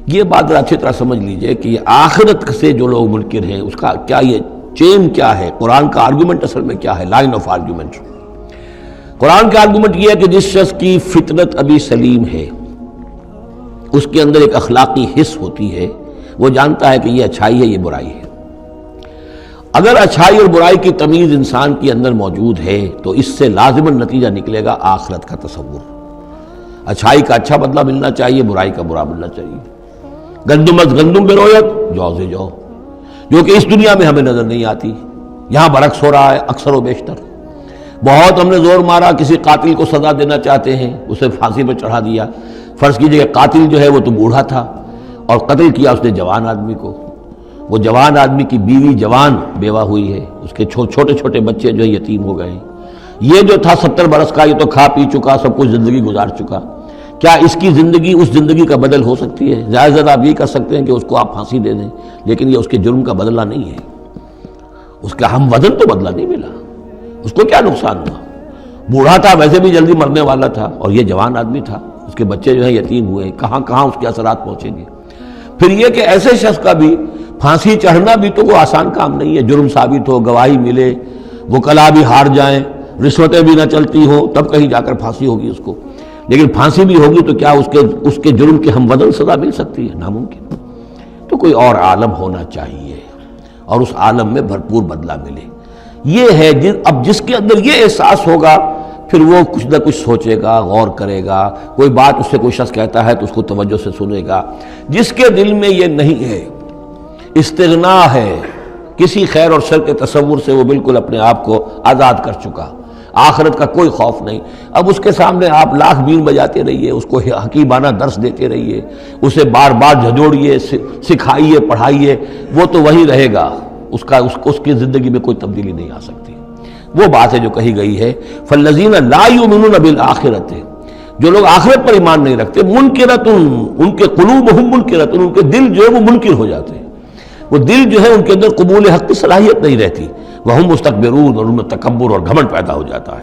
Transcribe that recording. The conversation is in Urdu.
یہ بات ذرا اچھی طرح سمجھ لیجئے کہ یہ آخرت سے جو لوگ منکر ہیں اس کا کیا یہ چین کیا ہے، قرآن کا آرگومنٹ اصل میں کیا ہے، لائن آف آرگومنٹ۔ قرآن کا آرگومنٹ یہ ہے کہ جس شخص کی فطرت ابھی سلیم ہے، اس کے اندر ایک اخلاقی حس ہوتی ہے، وہ جانتا ہے کہ یہ اچھائی ہے، یہ برائی ہے۔ اگر اچھائی اور برائی کی تمیز انسان کے اندر موجود ہے تو اس سے لازماً نتیجہ نکلے گا آخرت کا تصور۔ اچھائی کا اچھا بدلہ ملنا چاہیے، برائی کا برا ملنا چاہیے۔ گندم از گندم برویت جو سے جو، جو کہ اس دنیا میں ہمیں نظر نہیں آتی، یہاں برعکس ہو رہا ہے اکثر و بیشتر۔ بہت ہم نے زور مارا، کسی قاتل کو سزا دینا چاہتے ہیں، اسے پھانسی پہ چڑھا دیا۔ فرض کیجئے کہ قاتل جو ہے وہ تو بوڑھا تھا اور قتل کیا اس نے جوان آدمی کو، وہ جوان آدمی کی بیوی جوان بیوہ ہوئی ہے، اس کے چھوٹے چھوٹے بچے جو ہے یتیم ہو گئے ہیں۔ یہ جو تھا 70 برس کا، یہ تو کھا پی چکا، سب کچھ زندگی گزار چکا۔ کیا اس کی زندگی اس زندگی کا بدل ہو سکتی ہے؟ زیادہ زیادہ آپ یہ کر سکتے ہیں کہ اس کو آپ پھانسی دے دیں، لیکن یہ اس کے جرم کا بدلہ نہیں ہے، اس کا ہم وزن تو بدلہ نہیں ملا۔ اس کو کیا نقصان ہوا؟ بوڑھا تھا، ویسے بھی جلدی مرنے والا تھا، اور یہ جوان آدمی تھا، اس کے بچے جو ہیں یتیم ہوئے، کہاں کہاں اس کے اثرات پہنچیں گے۔ پھر یہ کہ ایسے شخص کا بھی پھانسی چڑھنا بھی تو وہ آسان کام نہیں ہے، جرم ثابت ہو، گواہی ملے، وکلا بھی ہار جائیں، رشوتیں بھی نہ چلتی ہوں، تب کہیں جا کر پھانسی ہوگی اس کو۔ لیکن پھانسی بھی ہوگی تو کیا اس کے جرم کے ہم وزن سزا مل سکتی ہے؟ ناممکن۔ تو کوئی اور عالم ہونا چاہیے اور اس عالم میں بھرپور بدلہ ملے۔ یہ ہے اب جس کے اندر یہ احساس ہوگا، پھر وہ کچھ نہ کچھ سوچے گا، غور کرے گا، کوئی بات اس سے کوئی شخص کہتا ہے تو اس کو توجہ سے سنے گا۔ جس کے دل میں یہ نہیں ہے، استغنا ہے، کسی خیر اور شر کے تصور سے وہ بالکل اپنے آپ کو آزاد کر چکا، آخرت کا کوئی خوف نہیں۔ اب اس کے سامنے آپ لاکھ بیل بجاتے رہیے، اس کو حکیمانہ درس دیتے رہیے، اسے بار بار جھنجھوڑیے، سکھائیے، پڑھائیے، وہ تو وہی رہے گا، اس کی زندگی میں کوئی تبدیلی نہیں آ سکتی۔ وہ بات ہے جو کہی گئی ہے فالذین لا یؤمنون بالآخرۃ، جو لوگ آخرت پر ایمان نہیں رکھتے، منکرۃ، ان کے قلوبہم منکرۃ، ان کے دل جو ہے وہ منکر ہو جاتے ہیں، وہ دل جو ہے ان کے اندر قبول حق کی صلاحیت نہیں رہتی، وہم مستکبرون، اور ان میں تکبر اور گھمنڈ پیدا ہو جاتا ہے۔